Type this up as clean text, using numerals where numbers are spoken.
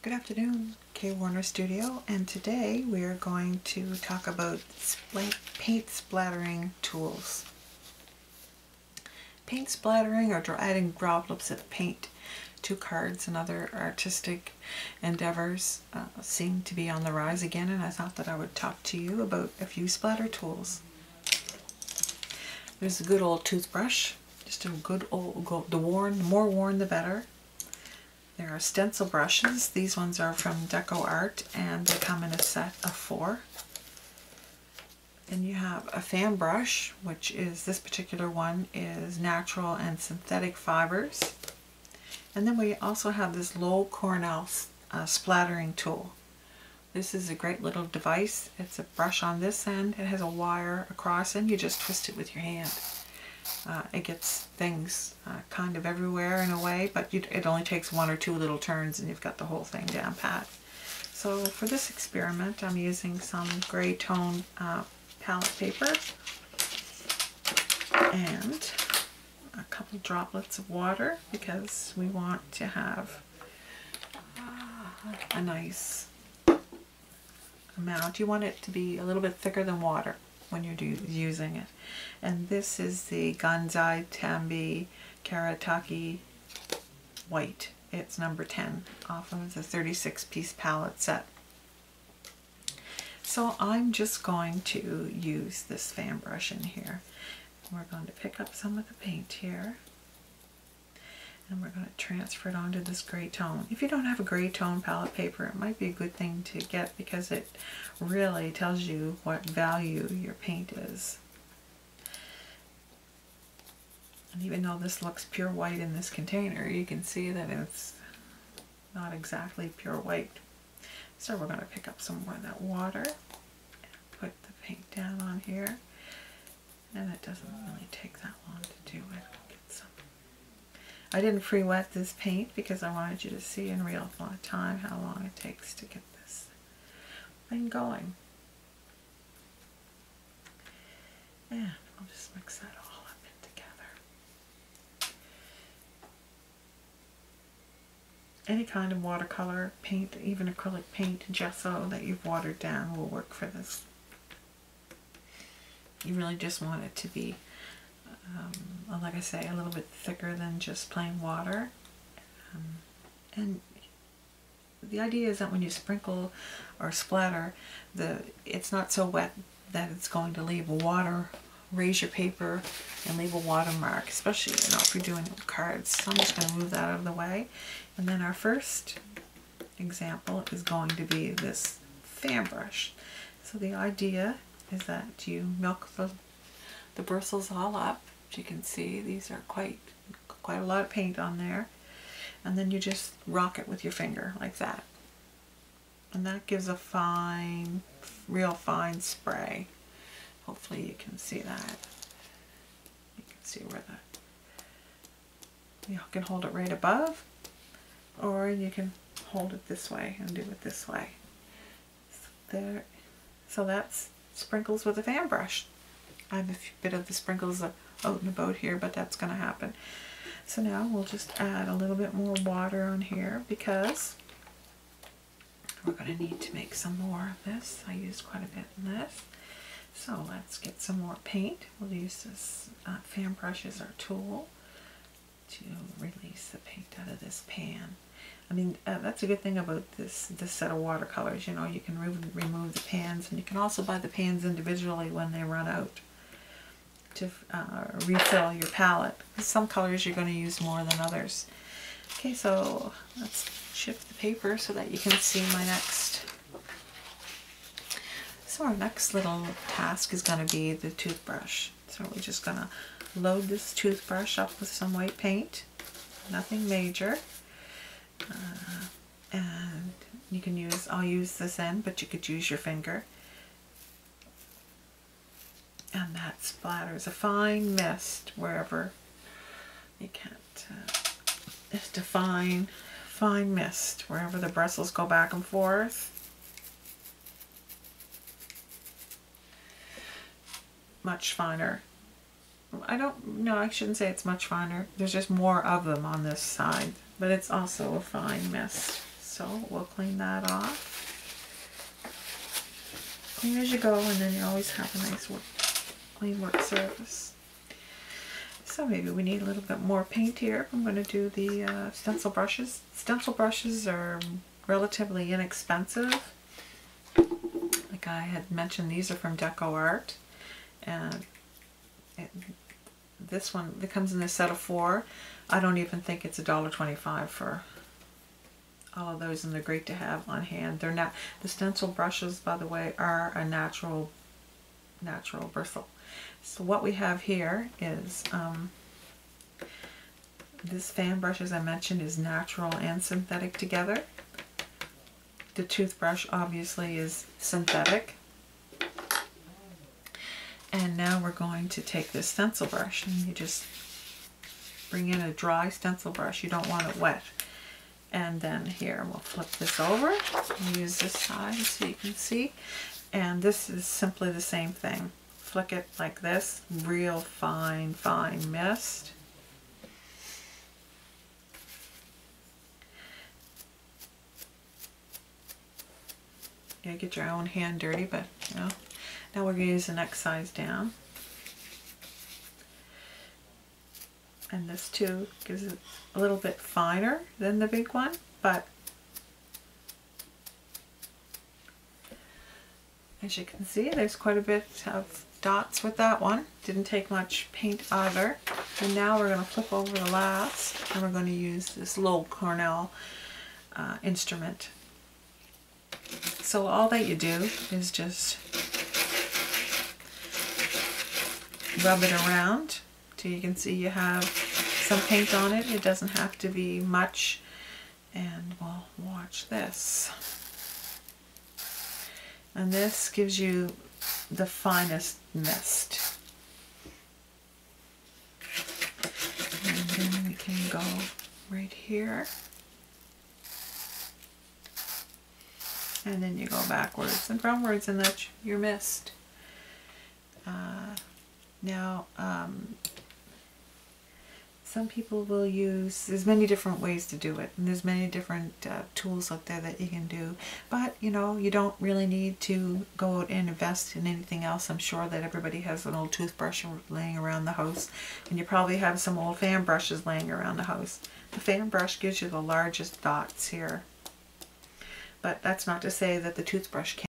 Good afternoon, Kay Warner Studio, and today we are going to talk about paint splattering tools. Paint splattering or adding droplets of paint to cards and other artistic endeavors seem to be on the rise again, and I thought that I would talk to you about a few splatter tools. There's a good old toothbrush, just a good old, the more worn the better. There are stencil brushes. These ones are from Deco Art and they come in a set of 4. Then you have a fan brush, which is, this particular one is natural and synthetic fibers. And then we also have this low Cornell splattering tool. This is a great little device. It's a brush on this end. It has a wire across and you just twist it with your hand. It gets things kind of everywhere in a way, but it only takes 1 or 2 little turns and you've got the whole thing down pat. So for this experiment I'm using some gray tone palette paper and a couple droplets of water because we want to have a nice amount. You want it to be a little bit thicker than water when you're using it. And this is the Ganzai Tambi Karataki White. It's number 10 off of the 36-piece palette set. So I'm just going to use this fan brush in here. We're going to pick up some of the paint here and we're going to transfer it onto this gray tone. If you don't have a gray tone palette paper, it might be a good thing to get because it really tells you what value your paint is. And even though this looks pure white in this container, you can see that it's not exactly pure white. So we're going to pick up some more of that water and put the paint down on here. And it doesn't really take that long to do it. I didn't pre-wet this paint because I wanted you to see in real time how long it takes to get this thing going. And I'll just mix that all up in together. Any kind of watercolor paint, even acrylic paint, gesso that you've watered down will work for this. You really just want it to be like I say, a little bit thicker than just plain water. And the idea is that when you sprinkle or splatter, it's not so wet that it's going to leave water, raise your paper and leave a watermark, especially if you're doing it with cards. So I'm just going to move that out of the way. And then our first example is going to be this fan brush. So the idea is that you milk the bristles all up. As you can see, these are quite a lot of paint on there, and then you just rock it with your finger like that, and that gives a fine, real fine spray. Hopefully you can see that. You can see where you can hold it right above, or you can hold it this way and do it this way. There. So that's sprinkles with a fan brush. I have a bit of the sprinkles out and about here, but that's going to happen. So now we'll just add a little bit more water on here because we're going to need to make some more of this. I used quite a bit in this. So let's get some more paint. We'll use this fan brush as our tool to release the paint out of this pan. I mean, that's a good thing about this set of watercolors. You know, you can remove the pans, and you can also buy the pans individually when they run out to refill your palette. Some colors you're going to use more than others. Okay, so let's shift the paper so that you can see my next. So our next little task is going to be the toothbrush. So we're just going to load this toothbrush up with some white paint. Nothing major. And you can use, I'll use this end, but you could use your finger. And that splatters a fine mist wherever you can't. Just a fine mist wherever the bristles go back and forth. Much finer. I shouldn't say it's much finer. There's just more of them on this side, but it's also a fine mist. So we'll clean that off. Clean as you go, and then you always have a nice clean work surface. So maybe we need a little bit more paint here. I'm going to do the stencil brushes. Stencil brushes are relatively inexpensive. Like I had mentioned, these are from Deco Art, and this one, it comes in a set of 4. I don't even think it's $1.25 for all of those, and they're great to have on hand. They're not, the stencil brushes, by the way, are a natural bristle. So what we have here is this fan brush, as I mentioned, is natural and synthetic together. The toothbrush obviously is synthetic. And now we're going to take this stencil brush, and you just bring in a dry stencil brush. You don't want it wet. And then here, we'll flip this over and use this side so you can see. And this is simply the same thing. Flick it like this, real fine, fine mist. You get your own hand dirty, but you know. Now we're going to use the next size down. And this too gives it a little bit finer than the big one, but as you can see, there's quite a bit of dots with that one. Didn't take much paint either. And now we're going to flip over the last, and we're going to use this little Cornell instrument. So all that you do is just rub it around till you can see you have some paint on it. It doesn't have to be much. And we'll watch this. And this gives you the finest mist. And then we can go right here. And then you go backwards and frontwards, and that's your mist. Now, some people will use, there's many different ways to do it, and there's many different tools out there that you can do, but you know, you don't really need to go out and invest in anything else. I'm sure that everybody has an old toothbrush laying around the house, and you probably have some old fan brushes laying around the house. The fan brush gives you the largest dots here, but that's not to say that the toothbrush can't.